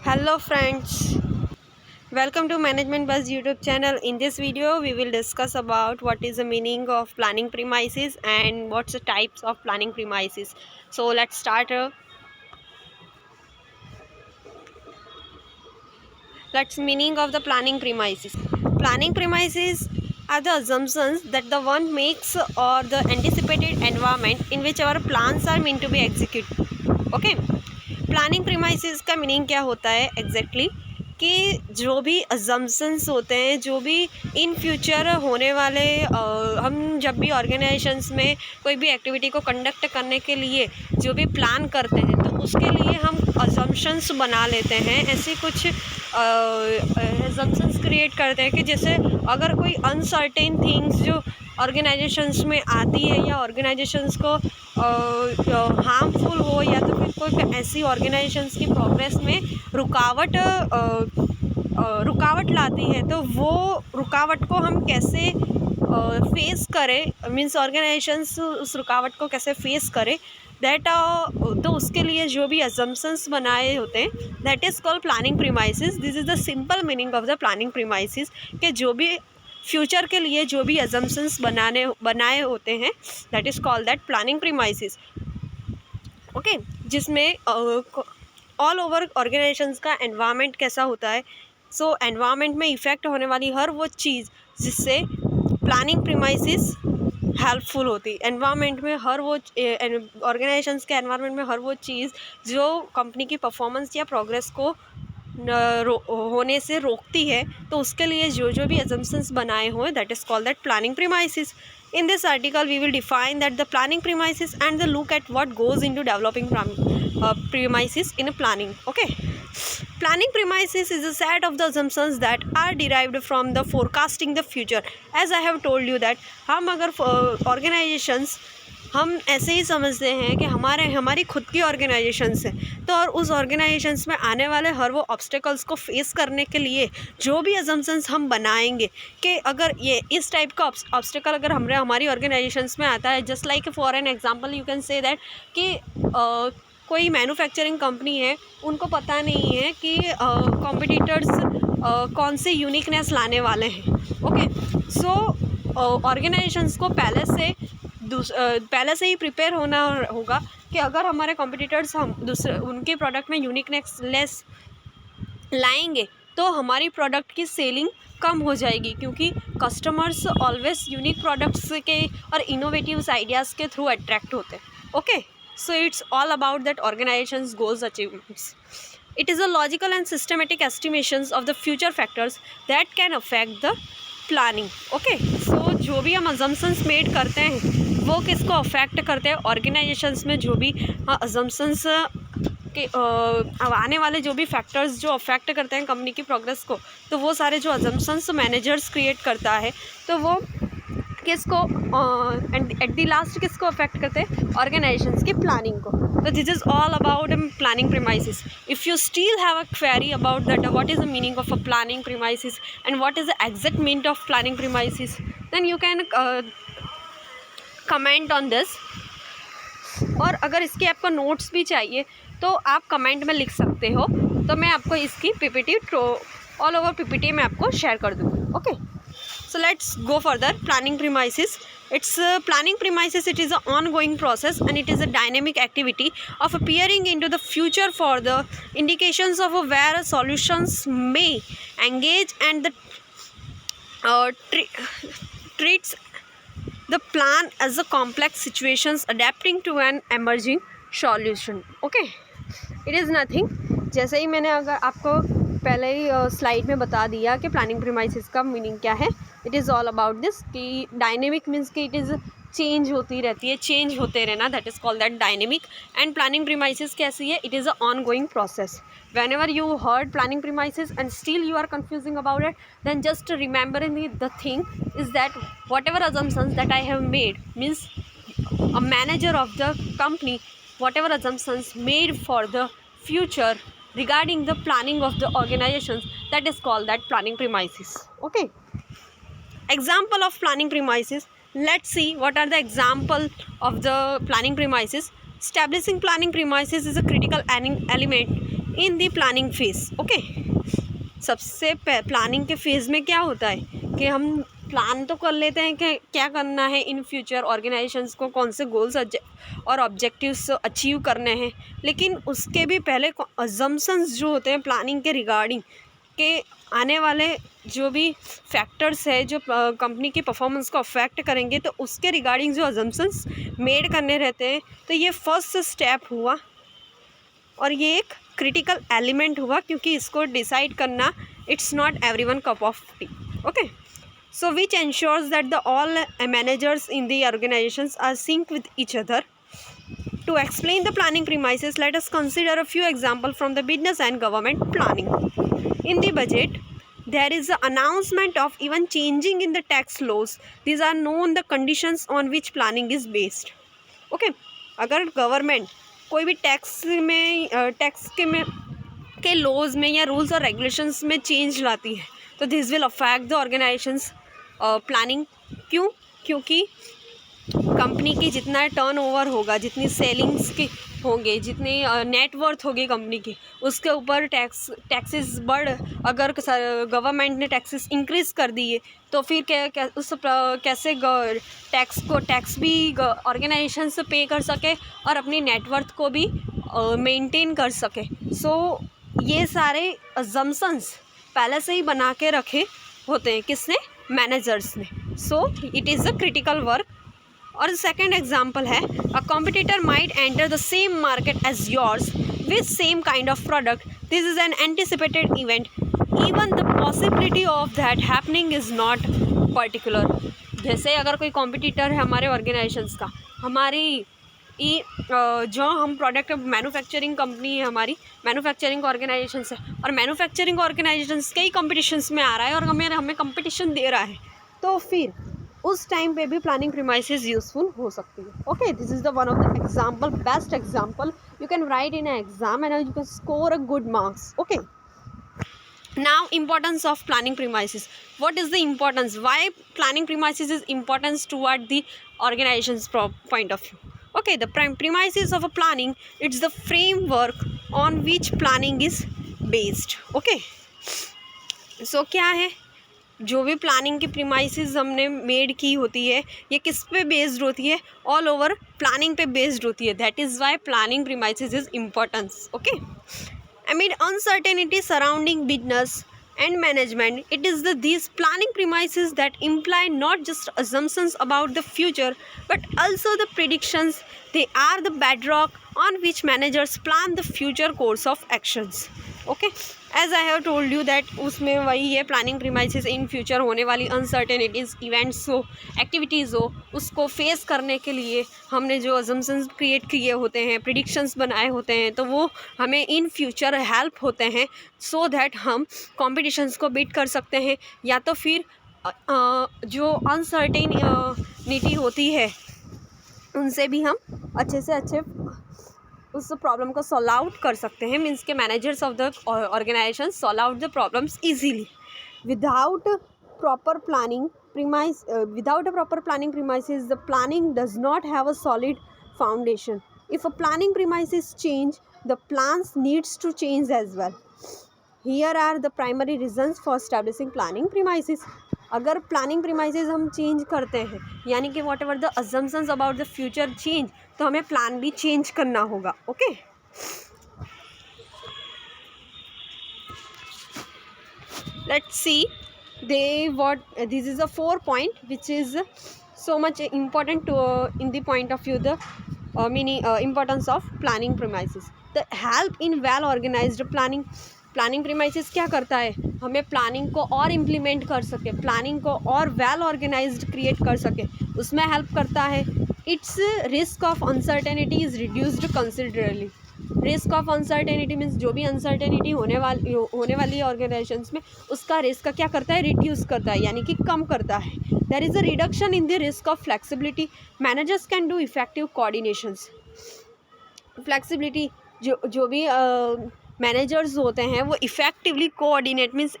Hello friends, welcome to Management Buzz YouTube channel. In this video we will discuss about what is the meaning of planning premises and what's the types of planning premises. So let's start. Let's meaning of the planning premises. Planning premises are the assumptions that the one makes or the anticipated environment in which our plans are meant to be executed. Okay. Planning premises का meaning क्या होता है exactly कि जो भी assumptions होते हैं, जो भी इन फ्यूचर होने वाले हम जब भी ऑर्गेनाइजेशंस में कोई भी एक्टिविटी को कंडक्ट करने के लिए जो भी प्लान करते हैं तो उसके लिए हम अजम्पशंस बना लेते हैं। ऐसे कुछ अजम्पशंस क्रिएट करते हैं कि जैसे अगर कोई अनसर्टेन थिंग्स जो ऑर्गेनाइजेशंस में आती है या ऑर्गेनाइजेशंस को हार्मफुल हो या तो फिर कोई ऐसी ऑर्गेनाइजेशंस की प्रोग्रेस में रुकावट लाती है, तो वो रुकावट को हम कैसे फेस करें, मीन्स ऑर्गेनाइजेशंस उस रुकावट को कैसे फेस करें, दैट तो उसके लिए जो भी अजम्पशंस बनाए होते हैं that is called planning premises. This is the simple meaning of the planning premises कि जो भी फ्यूचर के लिए जो भी अजम्पशंस बनाए होते हैं that is called that planning premises. Okay, जिसमें ऑल ओवर ऑर्गेनाइजेशंस का एनवायरनमेंट कैसा होता है, सो एनवायरनमेंट में इफ़ेक्ट होने वाली हर वो चीज़ जिससे प्लानिंग प्रीमाइसेस हेल्पफुल होती, एनवायरनमेंट में हर वो ऑर्गेनाइजेशंस के एनवायरनमेंट में हर वो चीज़ जो कंपनी की परफॉर्मेंस या प्रोग्रेस को होने से रोकती है, तो उसके लिए जो जो भी assumptions बनाए हुए that is called that planning premises. In this article we will define that the planning premises and the look at what goes into developing premises in a planning. Okay, planning premises is a set of the assumptions that are derived from the forecasting the future. As I have told you that हम अगर organizations हम ऐसे ही समझते हैं कि हमारी खुद की ऑर्गेनाइजेशंस है, तो और उस ऑर्गेनाइजेशंस में आने वाले हर वो ऑब्स्टेकल्स को फेस करने के लिए जो भी अजम्पशंस हम बनाएंगे कि अगर ये इस टाइप का ऑब्स्टेकल अगर हमारी ऑर्गेनाइजेशंस में आता है, just like for an example you can say that कि कोई मैन्युफैक्चरिंग कंपनी है, उनको पता नहीं है कि कॉम्पिटिटर्स कौन से यूनिकनेस लाने वाले हैं। ओके, सो ऑर्गेनाइजेशंस को पहले से ही प्रिपेयर होना होगा कि अगर हमारे कॉम्पिटिटर्स हम उनके प्रोडक्ट में यूनिकनेस लेस लाएंगे तो हमारी प्रोडक्ट की सेलिंग कम हो जाएगी, क्योंकि कस्टमर्स ऑलवेज यूनिक प्रोडक्ट्स के और इनोवेटिव आइडियाज़ के थ्रू अट्रैक्ट होते हैं। Okay, so it's all about that organisations goals achievements. It is a logical and systematic estimations of the future factors that can affect the planning. Okay, so जो भी हम assumptions made करते हैं वो किसको affect करते हैं, ऑर्गेनाइजेशंस में जो भी assumptions के आने वाले जो भी फैक्टर्स जो अफेक्ट करते हैं कंपनी की प्रोग्रेस को, तो वो सारे जो assumptions मैनेजर्स क्रिएट करता है तो वो किसको एट द लास्ट किसको अफेक्ट करते हैं, ऑर्गेनाइजेशंस की प्लानिंग को. So this is all about planning premises. If you still have a query about that, what is the meaning of a planning premises and what is the exact meaning of planning premises, then you can comment on this. और अगर इसके आपको notes भी चाहिए तो आप comment में लिख सकते हो, तो मैं आपको इसकी पीपीटी ऑल ओवर पीपीटी में आपको शेयर कर दूँगी. Okay, so let's go further. Planning premises. It's planning premises. It is an ongoing process and it is a dynamic activity of peering into the future for the indications of where solutions may engage, and the treats the plan as a complex situations adapting to an emerging solution. Okay, it is nothing. जैसे ही मैंने अगर आपको पहले ही slide में बता दिया कि planning premises का मीनिंग क्या है, it is all about this कि डायनेमिक मीन्स कि इट इज़ चेंज होती रहती है, चेंज होते रहना, that is called that dynamic. And planning premises कैसी है, it is a on going process. whenever you heard planning premises and still you are confusing about it, then just remembering the thing is that whatever assumptions that I have made, means a manager of the company, whatever assumptions made for the future regarding the planning of the organizations, that is called that planning premises. Okay, example of planning premises. Let's see what are the example of the planning premises. Establishing planning premises is a critical element in the planning phase. Okay, सबसे planning के phase में क्या होता है कि हम plan तो कर लेते हैं कि क्या करना है इन फ्यूचर, ऑर्गेनाइजेशंस को कौन से गोल्स और ऑब्जेक्टिव्स अचीव करने हैं, लेकिन उसके भी पहले अजम्पशंस जो होते हैं प्लानिंग के रिगार्डिंग के आने वाले जो भी फैक्टर्स है जो कंपनी की परफॉर्मेंस को अफेक्ट करेंगे, तो उसके रिगार्डिंग जो अजम्पशंस मेड करने रहते हैं, तो ये फर्स्ट स्टेप हुआ और ये एक क्रिटिकल एलिमेंट हुआ, क्योंकि इसको डिसाइड करना it's not everyone cup of T. Okay, so which ensures that the all managers in the organizations are synced with each other. To explain the planning premises, let us consider a few examples from the business and government planning. In the budget, there is the announcement of even changing in the tax laws. These are known the conditions on which planning is based. Okay, अगर government कोई भी tax के laws में या rules और regulations में change लाती है, तो this will affect the organisations planning. क्योंकि कंपनी की जितना टर्नओवर होगा, जितनी सेलिंग्स की होंगे, जितनी नेटवर्थ होगी कंपनी की, उसके ऊपर टैक्सेस अगर गवर्नमेंट ने टैक्सेस इंक्रीज़ कर दिए, तो फिर कैसे टैक्स भी ऑर्गेनाइजेशन से पे कर सके और अपनी नेटवर्थ को भी मेंटेन कर सके। सो ये सारे अजम्पशंस पहले से ही बना के रखे होते हैं, किसने? मैनेजर्स ने। So it is a critical work. और सेकेंड एग्जाम्पल है, a competitor might enter the same market as yours with same kind of product. This is an anticipated event, even the possibility of that happening is not particular. जैसे अगर कोई competitor है हमारे organisations का, हमारी जो हम प्रोडक्ट मैन्युफैक्चरिंग कंपनी है, हमारी मैन्युफैक्चरिंग ऑर्गेनाइजेशन है, और मैन्युफैक्चरिंग ऑर्गेनाइजेशंस कई कॉम्पिटिशन्स में आ रहा है और हमें कंपटीशन दे रहा है, तो फिर उस टाइम पे भी प्लानिंग प्रीमाइसेस यूजफुल हो सकती है। Okay, this is the one of the example, best example you can write in exam and you can score a good marks. Okay, now importance of planning premises. What is the importance? Why planning premises is importance toward the organization's point of view? Okay, the premises of a planning, it's the framework on which planning is based. Okay, so क्या है, जो भी planning की premises हमने made की होती है, ये किस पे बेस्ड होती है? ऑल ओवर प्लानिंग पे बेस्ड होती है। That is why planning premises is importance. Okay, amid uncertainty surrounding business and management, it is these planning premises that imply not just assumptions about the future but also the predictions. They are the bedrock on which managers plan the future course of actions. Okay, as I have told you that उसमें वही है, planning premises in future होने वाली uncertainties, events हो, activities हो, उसको face करने के लिए हमने जो अजम्पशंस क्रिएट किए होते हैं, प्रिडिक्शंस बनाए होते हैं, तो वो हमें इन फ्यूचर हेल्प होते हैं सो दैट हम कॉम्पिटिशन्स को बीट कर सकते हैं, या तो फिर जो अनसर्टेनिटी होती है उनसे भी हम अच्छे से अच्छे उस प्रॉब्लम को सॉल्व आउट कर सकते हैं। मीन्स के managers of the organization solve out the problems easily without proper planning without a proper planning premises. The planning does not have a solid foundation. If a planning premises change, the plans needs to change as well. Here are the primary reasons for establishing planning premises. अगर planning premises हम change करते हैं, यानी कि what ever the assumptions about the future change, तो हमें plan भी change करना होगा। Okay, let's see this is a 4 point which is so much important to in the point of view the importance of planning premises. The help in well organized planning premises क्या करता है? हमें planning को और implement कर सके, planning को और वेल ऑर्गेनाइज्ड क्रिएट कर सके, उसमें हेल्प करता है। It's risk of uncertainty is reduced considerably. Risk of uncertainty means जो भी अनसर्टेनिटी होने वाली है ऑर्गेनाइजेशंस में, उसका रिस्क क्या करता है? रिड्यूस करता है, यानी कि कम करता है। There is a reduction in the risk of flexibility. Managers can do effective coordinations. Flexibility, जो भी मैनेजर्स होते हैं वो इफ़ेक्टिवली कोऑर्डिनेट मीन्स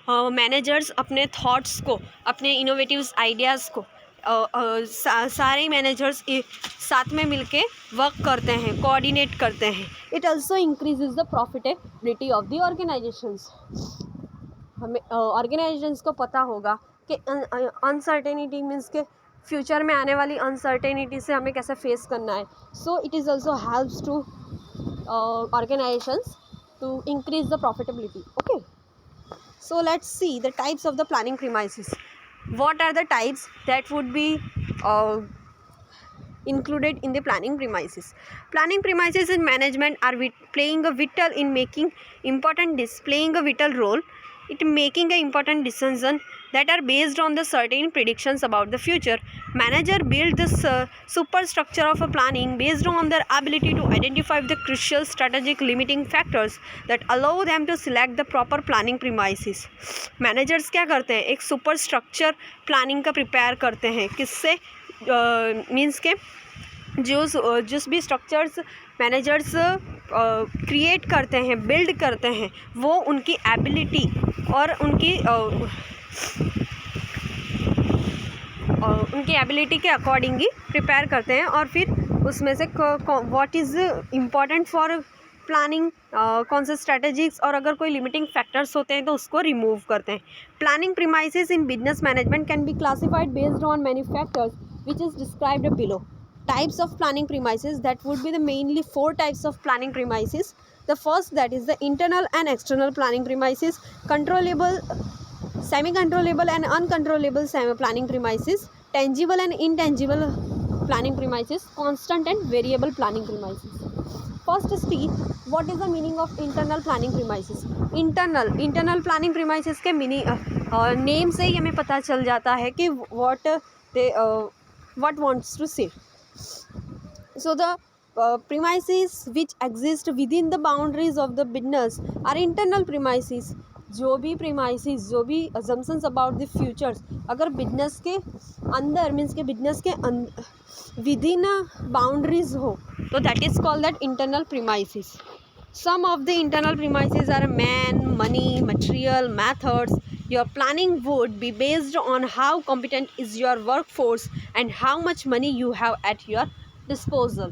मैनेजर्स अपने थॉट्स को, अपने इनोवेटिव आइडियाज़ को सारे मैनेजर्स साथ में मिलके वर्क करते हैं, कोऑर्डिनेट करते हैं. It also increases the profitability of the organisations. हमें ऑर्गेनाइजेशंस को पता होगा कि अनसर्टेनिटी मीन्स के फ्यूचर में आने वाली अनसर्टेनिटी से हमें कैसे फेस करना है. So it is also helps to organizations to increase the profitability. Okay, so let's see the types of the planning premises. What are the types that would be included in the planning premises? Planning premises in management are playing a vital in making playing a vital role in making an important decision that are based on the certain predictions about the future. Manager build the superstructure of a planning based on their ability to identify the crucial strategic limiting factors that allow them to select the proper planning premises. Managers क्या करते हैं, एक super structure planning का prepare करते हैं. किससे means के जिस भी स्ट्रक्चर्स मैनेजर्स क्रिएट करते हैं, बिल्ड करते हैं, वो उनकी एबिलिटी और उनकी एबिलिटी के अकॉर्डिंग ही प्रिपेयर करते हैं. और फिर उसमें से what is important for planning, कौन से स्ट्रेटजीज और अगर कोई लिमिटिंग फैक्टर्स होते हैं तो उसको रिमूव करते हैं. Planning premises in business management can be classified based on many factors which is described below. Types of planning premises, that would be the mainly 4 types of planning premises. The first, that is the internal and external planning premises, controllable, semi-controllable and uncontrollable planning premises, tangible and intangible planning premises, constant and variable planning premises. First, see what is the meaning of internal planning premises. Internal planning premises के name से ही हमें पता चल जाता है कि what wants to say. So the premises which exist within the boundaries of the business are internal premises. जो भी premises, जो भी assumptions about the futures अगर business के अंदर मीन्स के business के within boundaries हो तो that is called that internal premises. Some of the internal premises are man, money, material, methods. Your planning would be based on how competent is your workforce and how much money you have at your disposal.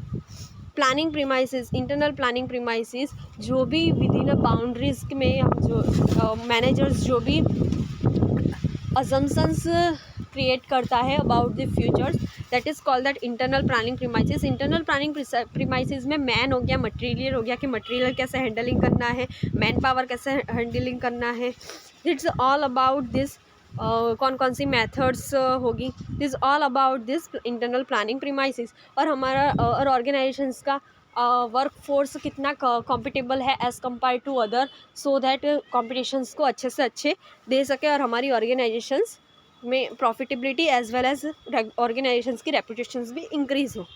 Planning premises, internal planning premises जो भी within अ boundaries में हम जो managers जो भी assumptions create करता है about the futures, that is called that internal planning premises. Internal planning premises में मैन हो गया, मटेरियल हो गया कि मटेरियल कैसे हैंडलिंग करना है, मैन पावर कैसे हैंडलिंग करना है. It's all about this. कौन सी मेथड्स होगी, this all about this internal planning premises. और हमारा और ऑर्गेनाइजेशंस का वर्क फोर्स कितना कॉम्पिटेबल है as compare to other, so that competitions को अच्छे से अच्छे दे सके और हमारी ऑर्गेनाइजेशंस में profitability as well as organizations की रेपुटेशंस भी इंक्रीज हो.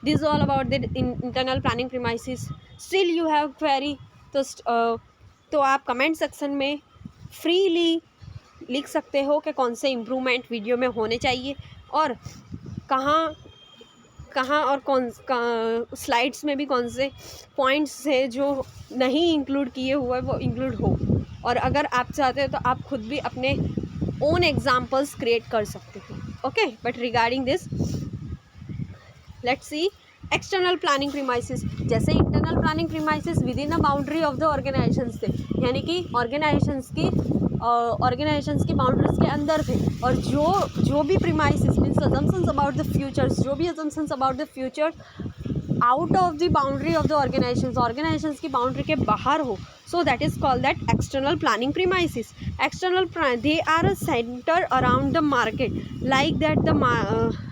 This all about the internal planning premises. Still you have query तो आप कमेंट सेक्शन में फ्रीली लिख सकते हो कि कौन से इम्प्रूवमेंट वीडियो में होने चाहिए और कहाँ और कौन स्लाइड्स में भी कौन से पॉइंट्स है जो नहीं इंक्लूड किए हुए वो इंक्लूड हो. और अगर आप चाहते हो तो आप खुद भी अपने ओन एग्जाम्पल्स क्रिएट कर सकते हो. Okay, but regarding this let's see external planning premises. जैसे internal planning premises within a boundary of the organisations थे, यानी कि ऑर्गेनाइजेशंस की बाउंड्रीज के अंदर थे. और जो भी premises means assumptions about the futures, जो भी assumptions about the future out of the boundary of the organisations की बाउंड्री के बाहर हो, so that is called that external planning premises. They are a center around the market, like that the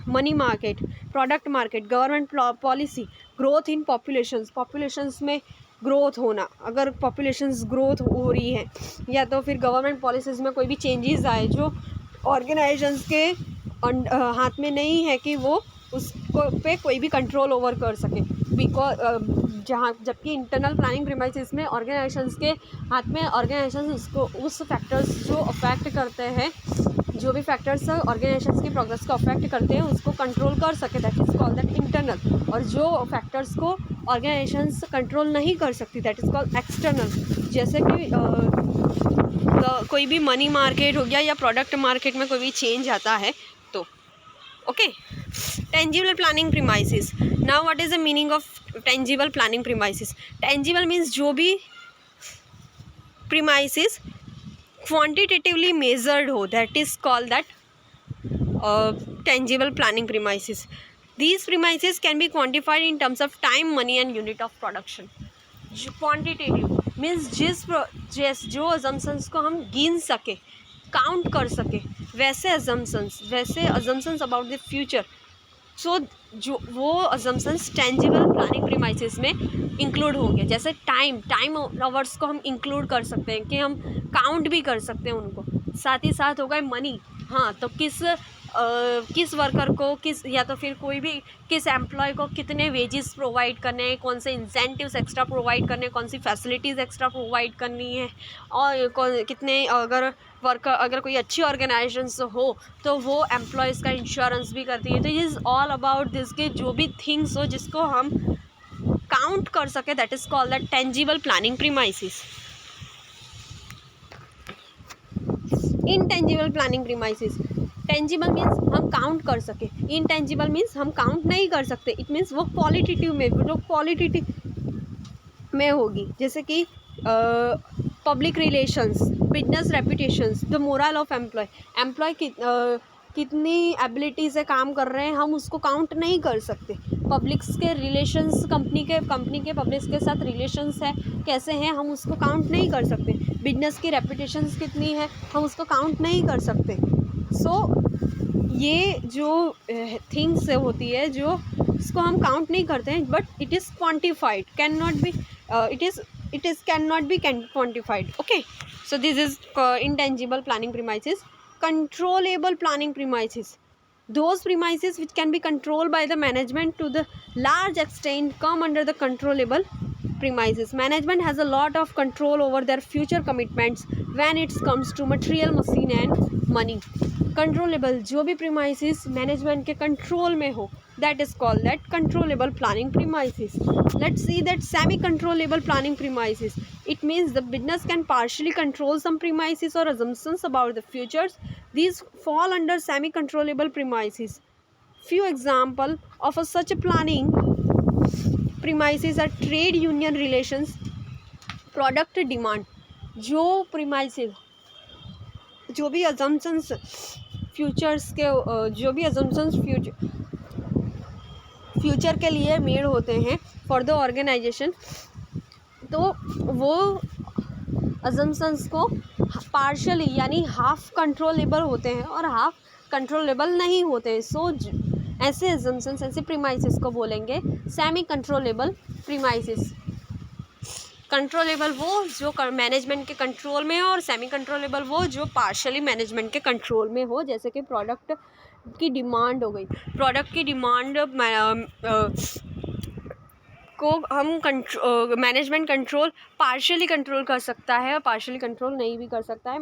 money market, product market, government policy, growth in populations में growth होना. अगर populations growth हो रही है या तो फिर गवर्नमेंट पॉलिसीज़ में कोई भी चेंजेस आए जो ऑर्गेनाइजेशंस के हाथ में नहीं है कि वो उसको पे कोई भी कंट्रोल ओवर कर सके. जबकि इंटरनल प्लानिंग प्रीमाइसेस में ऑर्गेनाइजेशंस के हाथ में ऑर्गेनाइजेशंस उसको उस फैक्टर्स जो अफेक्ट करते हैं, जो भी फैक्टर्स ऑर्गेनाइजेशंस की प्रोग्रेस को अफेक्ट करते हैं उसको कंट्रोल कर सके, that is called that internal. और जो फैक्टर्स को ऑर्गेनाइजेशंस कंट्रोल नहीं कर सकती दैट इज़ कॉल्ड एक्सटर्नल. जैसे कि कोई भी मनी मार्केट हो गया या प्रोडक्ट मार्केट में कोई भी चेंज आता है तो Okay, tangible planning premises. Now what is the meaning of tangible planning premises? Tangible means जो भी premises quantitatively measured हो, that is called that tangible planning premises. These premises can be quantified in terms of time, money and unit of production. Quantitative means जो assumptions को हम गिन सके, count कर सके, वैसे अजम्पन्स अबाउट द फ्यूचर. सो जो वो अजम्पन्स टेंजिबल प्लानिंग प्रीमाइसिस में इंक्लूड होंगे. जैसे टाइम आवर्स को हम इंक्लूड कर सकते हैं कि हम काउंट भी कर सकते हैं उनको. साथ ही साथ हो गए मनी. हाँ, तो किस वर्कर को या तो फिर कोई भी किस एम्प्लॉय को कितने वेजेस प्रोवाइड करने हैं, कौन से इंसेंटिव्स एक्स्ट्रा प्रोवाइड करने हैं, कौन सी फैसिलिटीज़ एक्स्ट्रा प्रोवाइड करनी है, और कितने अगर कोई अच्छी ऑर्गेनाइजेशन हो तो वो एम्प्लॉयज़ का इंश्योरेंस भी करती है. तो इज़ ऑल अबाउट दिस के जो भी थिंग्स हो जिसको हम काउंट कर सके, that is called that tangible planning premises. Intangible planning premises. Tangible means हम काउंट कर सके, इनटेंजिबल मीन्स हम काउंट नहीं कर सकते. इट मीन्स वो क्वालिटेटिव में होगी. जैसे कि public relations, business reputations, the moral of employ कितनी एबिलिटी से काम कर रहे हैं हम उसको काउंट नहीं कर सकते. पब्लिक्स के रिलेशंस, कंपनी के पब्लिक्स के साथ रिलेशंस है कैसे हैं हम उसको काउंट नहीं कर सकते. बिजनेस की रेपुटेशंस कितनी है हम उसको काउंट नहीं कर सकते. सो ये जो थिंग्स होती है जो इसको हम काउंट नहीं करते हैं, but it is quantified, can not be quantified. Okay, so this is intangible planning premises. Controllable planning premises. Those premises which can be controlled by the management to the large extent come under the controllable premises. Management has a lot of control over their future commitments when it comes to material, machine and money. Controllable जो भी premises management के control में हो, that is called that controllable planning premises. Let's see that semi controllable planning premises. It means the business can partially control some premises or assumptions about the futures. These fall under semi-controllable premises. Few examples of such a planning premises are trade union relations, product demand. जो premises, जो भी assumptions futures के जो भी assumptions future के लिए made होते हैं फॉर द ऑर्गेनाइजेशन, तो वो अजम्पन्स को पार्शली यानी हाफ कंट्रोलेबल होते हैं और हाफ कंट्रोलेबल नहीं होते हैं. सो ऐसे अजम्पन्स, ऐसे प्रीमाइसिस को बोलेंगे सेमी कंट्रोलेबल प्रीमाइसिस. कंट्रोलेबल वो जो मैनेजमेंट के कंट्रोल में हो और सेमी कंट्रोलेबल वो जो पार्शली मैनेजमेंट के कंट्रोल में हो. जैसे कि प्रोडक्ट की डिमांड हो गई. प्रोडक्ट की डिमांड को हम मैनेजमेंट कंट्रोल पार्शियली कंट्रोल कर सकता है, पार्शियली कंट्रोल नहीं भी कर सकता है.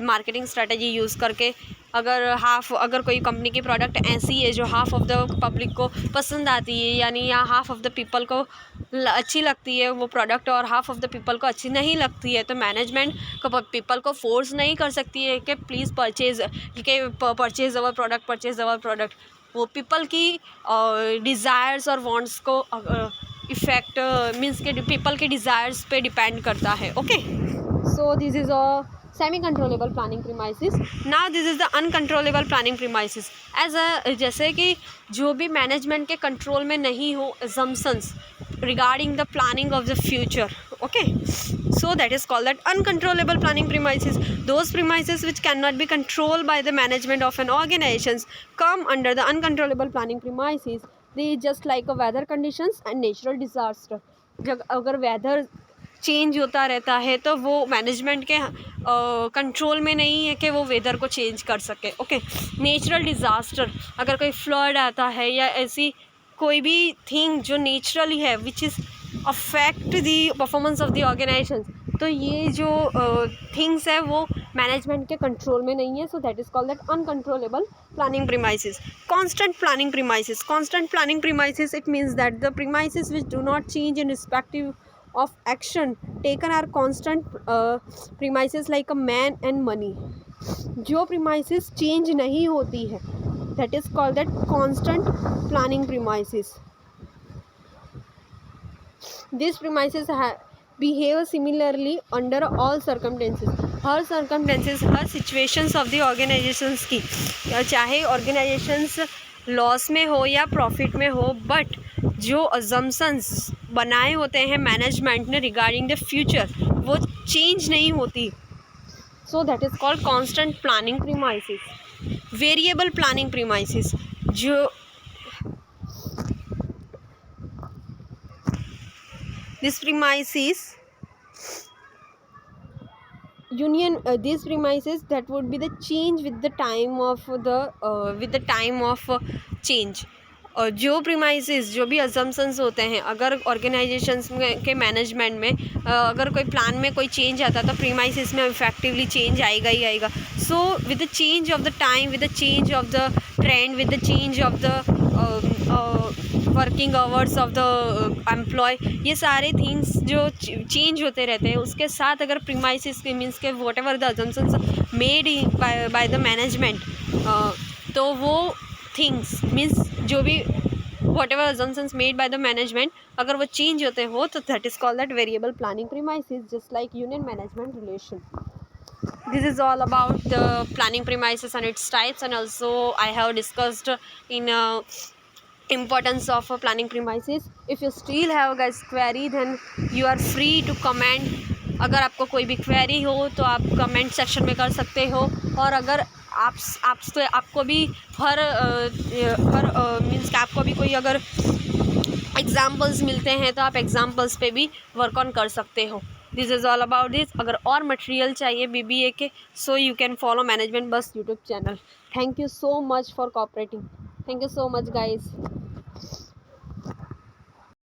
मार्केटिंग स्ट्रेटजी यूज़ करके अगर कोई कंपनी की प्रोडक्ट ऐसी है जो हाफ ऑफ द पब्लिक को पसंद आती है, यानी या हाफ ऑफ द पीपल को अच्छी लगती है वो प्रोडक्ट और हाफ ऑफ द पीपल को अच्छी नहीं लगती है, तो मैनेजमेंट को पीपल को फोर्स नहीं कर सकती है कि प्लीज़ परचेज अवर प्रोडक्ट. वो पीपल की डिज़ायर्स और वांट्स को इफ़ेक्ट मीन्स के पीपल के डिज़ायर्स पे डिपेंड करता है. Okay, so this is a semi controllable planning premises. Now this is the uncontrollable planning premises. जैसे कि जो भी मैनेजमेंट के कंट्रोल में नहीं हो assumptions regarding the planning of the future. Okay, so that is called that uncontrollable planning premises. Those premises which cannot be controlled by the management of an organization come under the uncontrollable planning premises. They just like a weather conditions and natural disaster. जब अगर weather change होता रहता है तो वो management के control में नहीं है कि वो वेदर को चेंज कर सके. ओके, नेचुरल डिज़ास्टर, अगर कोई फ्लड आता है या ऐसी कोई भी थिंग जो नेचुरली है which is affect the performance of the organization, तो ये जो थिंग्स है वो मैनेजमेंट के कंट्रोल में नहीं है. सो that is called that uncontrollable planning premises. Constant planning premises. Constant planning premises, it means that the premises which do not change in respective of action taken are constant premises like a man and money. जो premises change नहीं होती है that is called that constant planning premises. These premises behave similarly under all circumstances. Her circumstances, her situations of the organizations की, चाहे organizations loss में हो या profit में हो, बट जो अजम्पशंस बनाए होते हैं मैनेजमेंट ने रिगार्डिंग द फ्यूचर वो चेंज नहीं होती. So that is called constant planning premises. Variable planning premises, जो this premises union these premises that would be the change with the time of change. जो premises, जो भी assumptions होते हैं, अगर ऑर्गेनाइजेशंस के मैनेजमेंट में अगर कोई प्लान में कोई चेंज आता है तो प्रीमाइसिस में इफेक्टिवली चेंज आएगा ही आएगा. So with the change of the time, with the change of the trend, with the change of the working hours of the employ, ये सारे थिंग्स जो चेंज होते रहते हैं, उसके साथ अगर प्रीमाइसिस के मीन्स के what ever the assumptions made by the management, तो वो थिंग्स मीन्स जो भी what ever assumptions made by the management अगर वो चेंज होते हो तो that is called that variable planning premises, just like union management relation. This is all about the planning premises and its types, and also I have discussed in importance of planning premises. If you still have guys query, then you are free to comment. अगर आपको कोई भी query हो तो आप comment section में कर सकते हो, और अगर आपको भी हर मीन्स आपको भी कोई अगर एग्जाम्पल्स मिलते हैं तो आप एग्जाम्पल्स पे भी वर्क ऑन कर सकते हो. This is all about this. अगर और मटेरियल चाहिए BBA के, so you can follow management bus YouTube channel. Thank you so much for cooperating. Thank you so much guys.